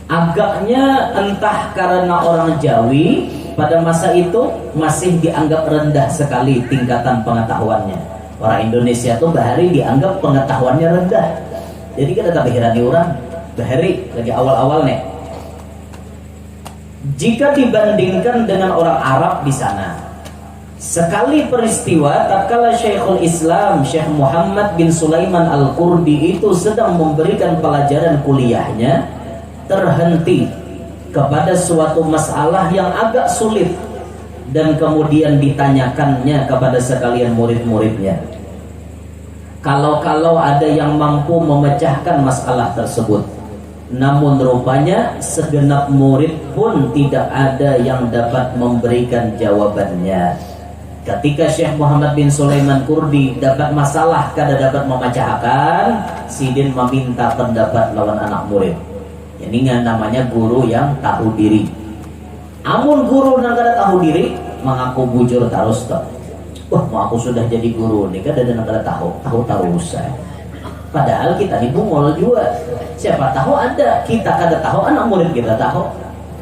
agaknya entah karena orang Jawi pada masa itu masih dianggap rendah sekali tingkatan pengetahuannya. Orang Indonesia tuh bahari dianggap pengetahuannya rendah jadi kan tetap dihirani orang bahari lagi awal-awal nih jika dibandingkan dengan orang Arab di sana. Sekali peristiwa tatkala Syekhul Islam Syekh Muhammad bin Sulaiman Al-Qurdi itu sedang memberikan pelajaran kuliahnya terhenti kepada suatu masalah yang agak sulit dan kemudian ditanyakannya kepada sekalian murid-muridnya. Kalau ada yang mampu memecahkan masalah tersebut. Namun rupanya segenap murid pun tidak ada yang dapat memberikan jawabannya. Ketika Syekh Muhammad bin Sulaiman Qurdi dapat masalah kada dapat memecahkan, sidin meminta pendapat lawan anak murid. Ini namanya guru yang tahu diri. Amun guru yang kada tahu diri, mengaku bujur terus toh. Wah, aku sudah jadi guru nih, kada ada kada tahu usah. Padahal kita dibungol juga. Siapa tahu ada, kita kada tahu, anak murid kita tahu.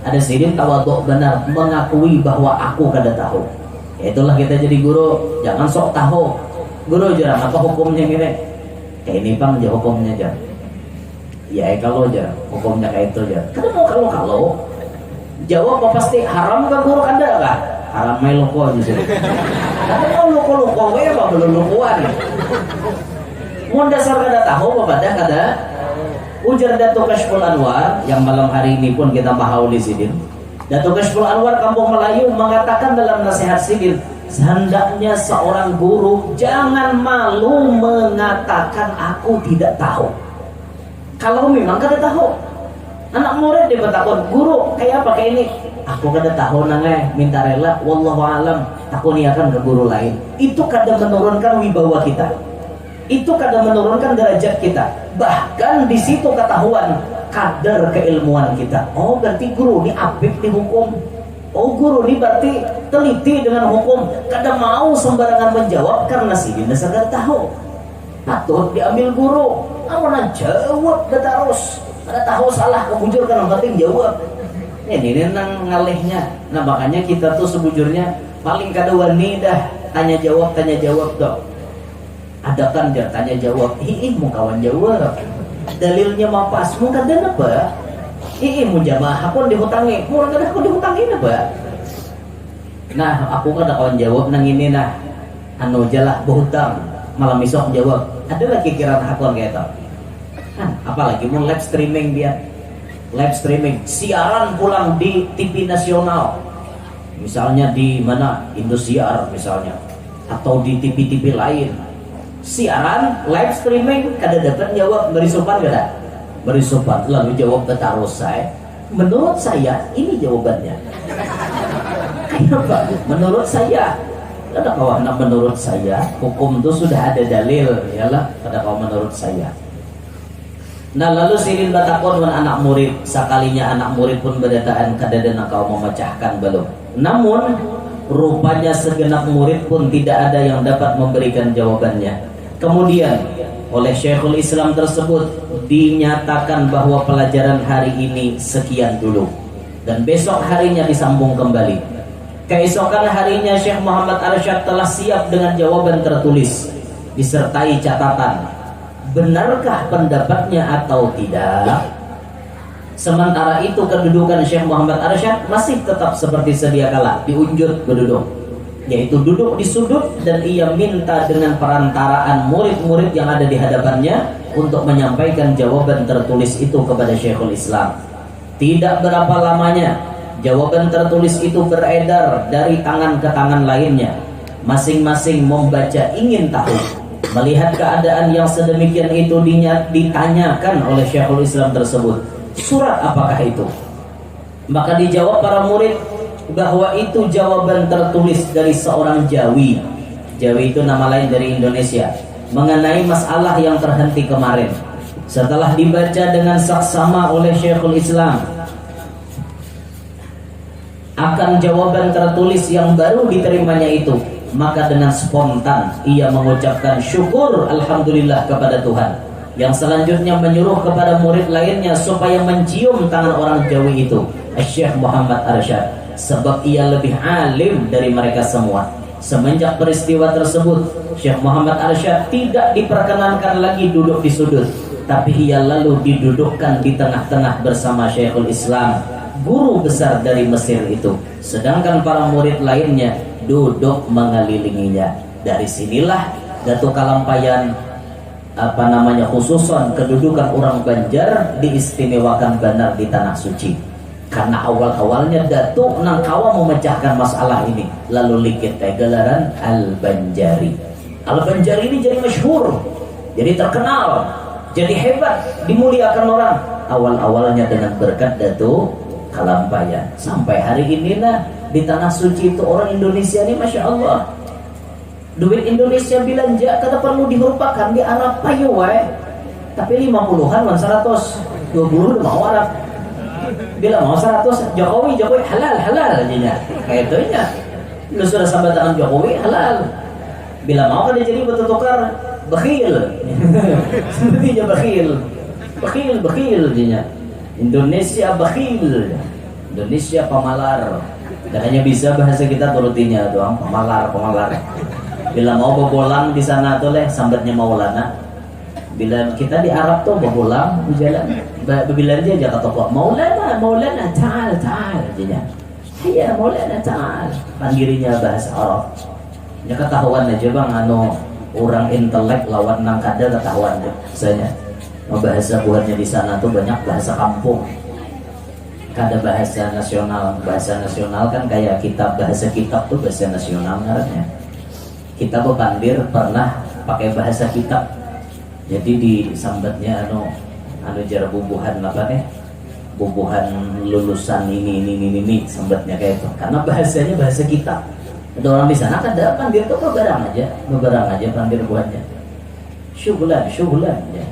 Ada sidin tawadhu benar mengakui bahwa aku kada tahu. Itulah kita jadi guru, jangan sok tahu. Guru jarang apa hukumnya gini? Kayak ini bang, aja hukumnya aja. Ya kalau aja, hukumnya kayak itu aja. Kenapa kalau jawab apa pasti haram kan guru kada kah? Haram main loko aja sih. Tapi mau loko ya apa belum lokoan? Mau dasar kada tahu apa dah kada? Ujar Datuk Kashful Anwar yang malam hari ini pun kita bahas di sini. Datuk Kashful Anwar Kampung Melayu mengatakan dalam nasihat sidin, hendaknya seorang guru jangan malu mengatakan aku tidak tahu. Kalau memang kada tahu, anak murid dia bertakun, guru kayak apa kayak ini? Aku kada tahu nangai, minta rela, wallahu alam. Aku niakan ke guru lain. Itu kada menurunkan wibawa kita. Itu kada menurunkan derajat kita. Bahkan di situ ketahuan kadar keilmuan kita. Oh berarti guru ini apik di hukum. Oh guru ini berarti teliti dengan hukum. Kada mau sembarangan menjawab karena sidin dasar kada tahu. Patut diambil guru. Amun jawab dah terus. Kada tahu salah kebujur kan yang penting jawab. Ini nang ngalihnya. Nah makanya kita tuh sebujurnya paling kada wani dah tanya jawab dok. Ada kan dia tanya jawab, mau kawan jawab. Dalilnya mah pas, mau kada apa? Mau jamaah aku dihutangi, mau kada aku dihutangi apa? Nah, aku kada kawan jawab nang ini nah. Anu jalah berhutang, malam besok jawab. Ada lagi kira hakon kayak itu. Kan, apalagi mau live streaming dia. Live streaming, siaran pulang di TV nasional. Misalnya di mana? Indosiar misalnya. Atau di TV-TV lain. Siaran, live streaming, kada dapat jawab, beri sopan kada? Beri sopan, lalu jawab terus saya. Menurut saya, ini jawabannya. Kenapa? Menurut saya. Kada kawan, menurut saya, hukum itu sudah ada dalil, yalah. Kada kawan menurut saya. Nah lalu sirin batakon wan anak murid, sekalinya anak murid pun berdataan kada dana kau memecahkan belum. Namun rupanya segenap murid pun tidak ada yang dapat memberikan jawabannya. Kemudian oleh Syekhul Islam tersebut dinyatakan bahwa pelajaran hari ini sekian dulu dan besok harinya disambung kembali. Keesokan harinya Syekh Muhammad Arsyad telah siap dengan jawaban tertulis disertai catatan benarkah pendapatnya atau tidak. Sementara itu kedudukan Syekh Muhammad Arsyad masih tetap seperti sedia kala, diunjut berduduk, yaitu duduk di sudut, dan ia minta dengan perantaraan murid-murid yang ada di hadapannya untuk menyampaikan jawaban tertulis itu kepada Syekhul Islam. Tidak berapa lamanya jawaban tertulis itu beredar dari tangan ke tangan lainnya. Masing-masing membaca ingin tahu. Melihat keadaan yang sedemikian itu ditanyakan oleh Syekhul Islam tersebut, surat apakah itu? Maka dijawab para murid bahwa itu jawaban tertulis dari seorang Jawi. Jawi itu nama lain dari Indonesia, mengenai masalah yang terhenti kemarin. Setelah dibaca dengan saksama oleh Syekhul Islam akan jawaban tertulis yang baru diterimanya itu, maka dengan spontan ia mengucapkan syukur alhamdulillah kepada Tuhan. Yang selanjutnya menyuruh kepada murid lainnya supaya mencium tangan orang Jawi itu, Syekh Muhammad Arsyad, sebab ia lebih alim dari mereka semua. Semenjak peristiwa tersebut, Syekh Muhammad Arsyad tidak diperkenankan lagi duduk di sudut, tapi ia lalu didudukkan di tengah-tengah bersama Syekhul Islam, guru besar dari Mesir itu. Sedangkan para murid lainnya duduk mengelilinginya. Dari sinilah Datuk Kalampayan khususon kedudukan orang Banjar diistimewakan benar di tanah suci. Karena awal-awalnya Datuk Nangkawa memecahkan masalah ini, lalu likit gelaran Al-Banjari. Al-Banjari ini jadi masyhur, jadi terkenal, jadi hebat, dimuliakan orang. Awal-awalnya dengan berkat Datuk Kalampayan. Sampai hari ini di tanah suci itu orang Indonesia ini Masya Allah, duit Indonesia belanja kada perlu dirupakan di Arab payu wae. Tapi 50-an 120 mau Arab. Bila mau 100 Jokowi halal aja kayak itu nya. Lu sudah sampai tangan Jokowi halal. Bila mau kan jadi betul tukar bakhil. Sepertinya bakhil jadinya. Indonesia bakhil, Indonesia pemalar. Dan hanya bisa bahasa kita turutinya doang, pemalar. Bila mau bobolang di sana tuh sambatnya Maulana. Bila kita di Arab tuh bobolang di jalan, bila dia aja ke toko Maulana ta'al aja. Iya Maulana ta'al. Panggilnya bahasa Arab. Ya ketahuan aja bang, orang intelek lawan nang kada ketahuan deh. Misalnya bahasa buatnya di sana tuh banyak bahasa kampung. Kada bahasa nasional. Bahasa nasional kan kayak bahasa kitab tuh bahasa nasional ngarannya. Kita Pandir pernah pakai bahasa kitab. Jadi di sambatnya jar bubuhan bubuhan lulusan ini sambatnya kayak itu. Karena bahasanya bahasa kitab. Ada orang di sana kada Pandir tuh beberang aja Pandir buatnya. Syugulan ya.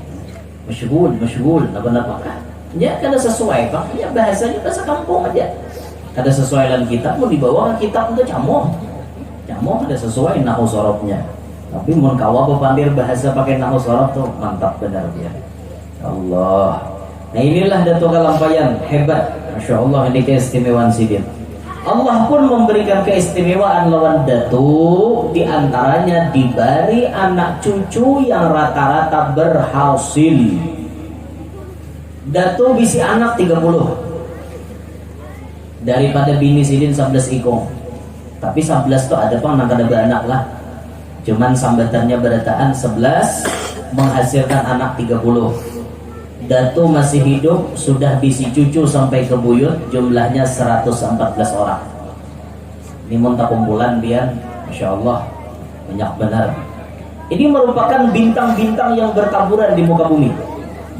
Masyghul apa ya kada sesuai Pak, ya bahasanya bahasa kampung aja. Kada sesuai dengan kitab, mau dibawa ke kitab untuk camoh ada sesuai nahu sorobnya. Tapi mun kawa Pandir bahasa pakai nahu sorob tuh mantap benar dia. Allah. Nah inilah Datuk Kalampayan hebat, Masya Allah, ini keistimewaan sidin. Allah pun memberikan keistimewaan lawan datu, di antaranya diberi anak cucu yang rata-rata berhasil. Datu bisi anak 30 daripada bini sidin 11 ikong. Tapi 11 tuh ada pang nak ada beranak lah. Cuman sambatannya berataan 11 menghasilkan anak 30. Datu masih hidup, sudah bisi cucu sampai ke buyut, jumlahnya 114 orang. Ini muntah kumpulan biar, Masya Allah, banyak benar. Ini merupakan bintang-bintang yang bertaburan di muka bumi.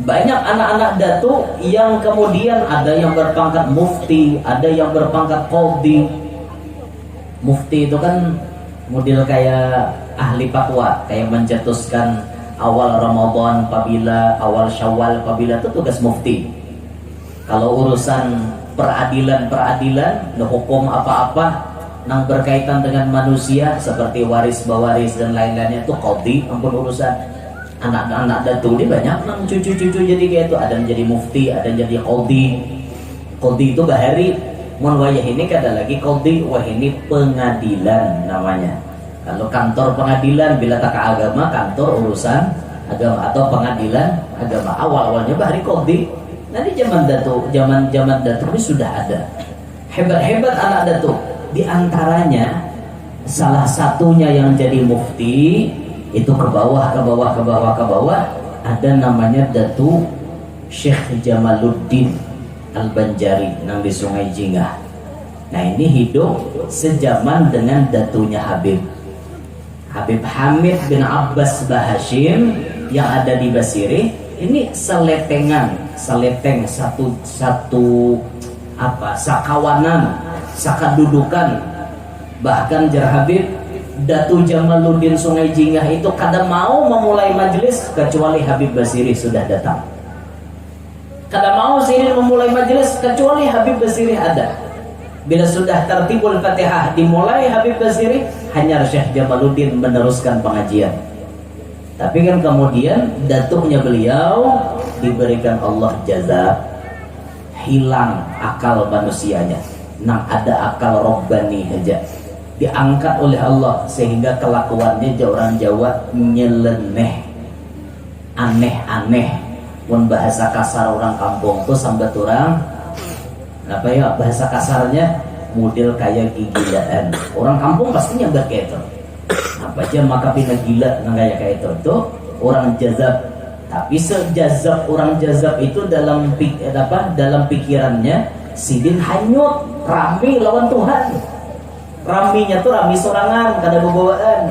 Banyak anak-anak datu yang kemudian ada yang berpangkat mufti, ada yang berpangkat qadhi. Mufti itu kan model kayak ahli fatwa, kayak mencetuskan awal Ramadan apabila, awal Syawal apabila, itu tugas mufti. Kalau urusan peradilan, hukum apa-apa yang berkaitan dengan manusia seperti waris bawaris dan lain-lainnya itu qadhi. Ampun, urusan anak-anak datu ini banyak nang cucu-cucu jadi kayak itu, ada yang jadi mufti, ada yang jadi qadhi. Qadhi itu bahari, mun wayah ini kada lagi qadhi, wah ini pengadilan namanya. Kalau kantor pengadilan bila tak agama, kantor urusan agama atau pengadilan agama. Awal-awalnya bahari qadhi. Nanti zaman datu ini sudah ada. Hebat-hebat anak datu. Di antaranya salah satunya yang jadi mufti itu ke bawah ada namanya Datu Syekh Jamaluddin Al-Banjari yang di Sungai Jingah. Nah, ini hidup sejaman dengan datunya Habib Hamid bin Abbas Bahashim yang ada di Basiri. Ini seleteng satu sakawanan, sakadudukan. Bahkan jar Habib Datu Jamaluddin Sungai Jingah itu kada mau memulai majelis kecuali Habib Basiri sudah datang. Kada mau sini memulai majelis kecuali Habib Basiri ada. Bila sudah tertibul Fatihah dimulai Habib Basiri, hanya Syekh Jamaluddin meneruskan pengajian. Tapi kan kemudian datuknya beliau diberikan Allah jaza, hilang akal manusianya, nang ada akal robbani aja, diangkat oleh Allah sehingga kelakuannya orang Jawa nyeleneh, aneh-aneh. Pun bahasa kasar orang kampung tuh sambat orang apa ya, bahasa kasarnya model kayak gigilaan. Orang kampung pastinya kayak itu. Apa aja maka pindah gila nang kayak itu tuh orang jazab. Tapi sejazab orang jazab itu dalam pikirannya sidin hanyut, rami lawan Tuhan. Raminya tuh rami sorangan, kada bobawaan.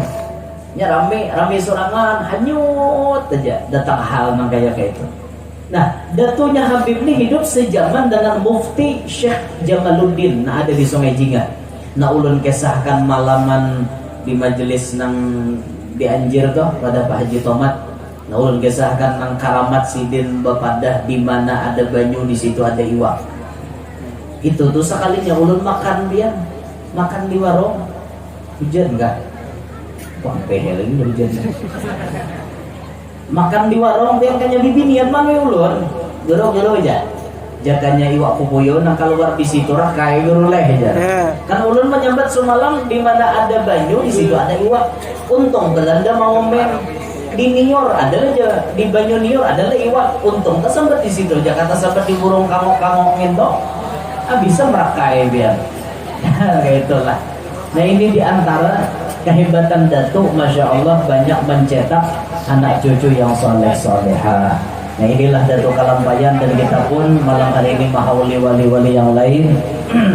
Ya rami sorangan, hanyut aja datang hal nang kayak itu. Nah, datunya Habib ini hidup sejaman dengan Mufti Syekh Jamaluddin. Nah, ada di Sungai Jingah. Nah, ulun kisahkan malaman di majelis nang dianjir tuh pada Pak Haji Tomat. Nah, ulun kisahkan nang karamat sidin bepadah di mana ada banyu di situ ada iwak. Itu tuh sekalinya ulun makan di warung. Hujan enggak? Wah, pehel ini hujan. Makan di warung yang kanya bibinian mana ulun gero aja jakanya iwak pupuyo nang keluar di situ rah kayak gero leh aja kan ulun menyambat semalam di mana ada banyu di situ ada iwak. Untung Belanda mau main di Nior ada aja, di banyu Nior ada iwak. Untung kesempat di situ Jakarta sempat di burung kangok ngendok bisa merakai biar kayak itulah. Nah, ini diantara kehebatan Datuk, Masya Allah, banyak mencetak anak cucu yang soleh-solehah. Nah, inilah Datuk Kalampayan, dan kita pun malam hari ini mahauli wali-wali yang lain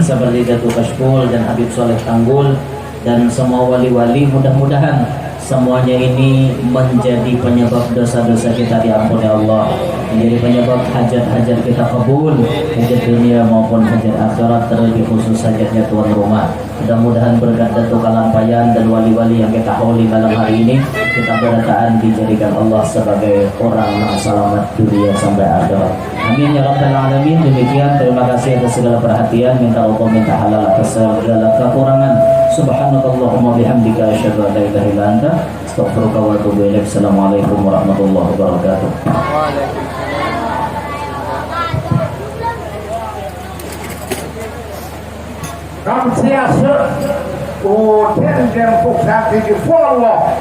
seperti Datuk Kashful dan Habib Soleh Tanggul dan semua wali-wali. Mudah-mudahan semuanya ini menjadi penyebab dosa-dosa kita diampuni Allah, menjadi penyebab hajat-hajat kita kabul, hajat dunia maupun hajat akhirat, terlebih khusus hajatnya tuan rumah. Mudah-mudahan berkat Datuk Kalampayan dan wali-wali yang kita hauli malam hari ini, kita berataan dijadikan Allah sebagai orang yang selamat dunia sampai akhirat. Amin ya rabbal alamin. Demikian, terima kasih atas segala perhatian. Minta Allah, minta halal atas segala kekurangan. Subhanakallahumma bihamdika asyhadu an la ilaha illa anta astaghfiruka wa atubu ilaik. Assalamualaikum warahmatullahi wabarakatuh. Kamsiasa Woten dan Fuksan di Follow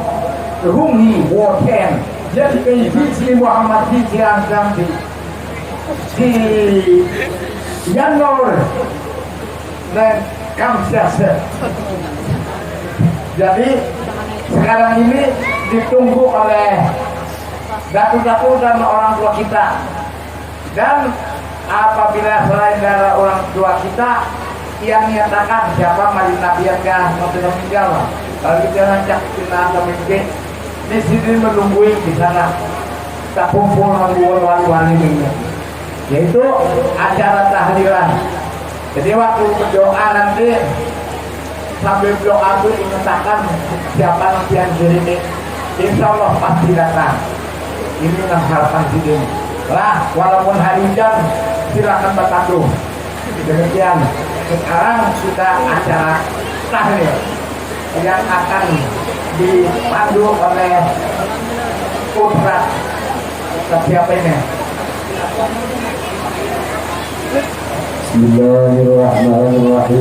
Rumi Woten jadi Visi Muhammad Visi Ansam di Yanor dan Kamsiasa. Jadi sekarang ini ditunggu oleh datu-datu dan orang tua kita, dan apabila selain dari orang tua kita yang nyatakan siapa mari nabiankah nanti meninggal, kalau kita ngajak kita atau mimpi di sini menunggu di sana tak kumpul wali-wali ini, yaitu acara tahlilan. Jadi waktu berdoa nanti sambil doa itu dinyatakan siapa nanti yang ini, insya Allah pasti datang. Ini yang harapan sini lah, walaupun hari hujan silakan bertaduh. Demikian sekarang kita acara tahlil yang akan dipandu oleh Ustaz siapa ini? Bismillahirrahmanirrahim.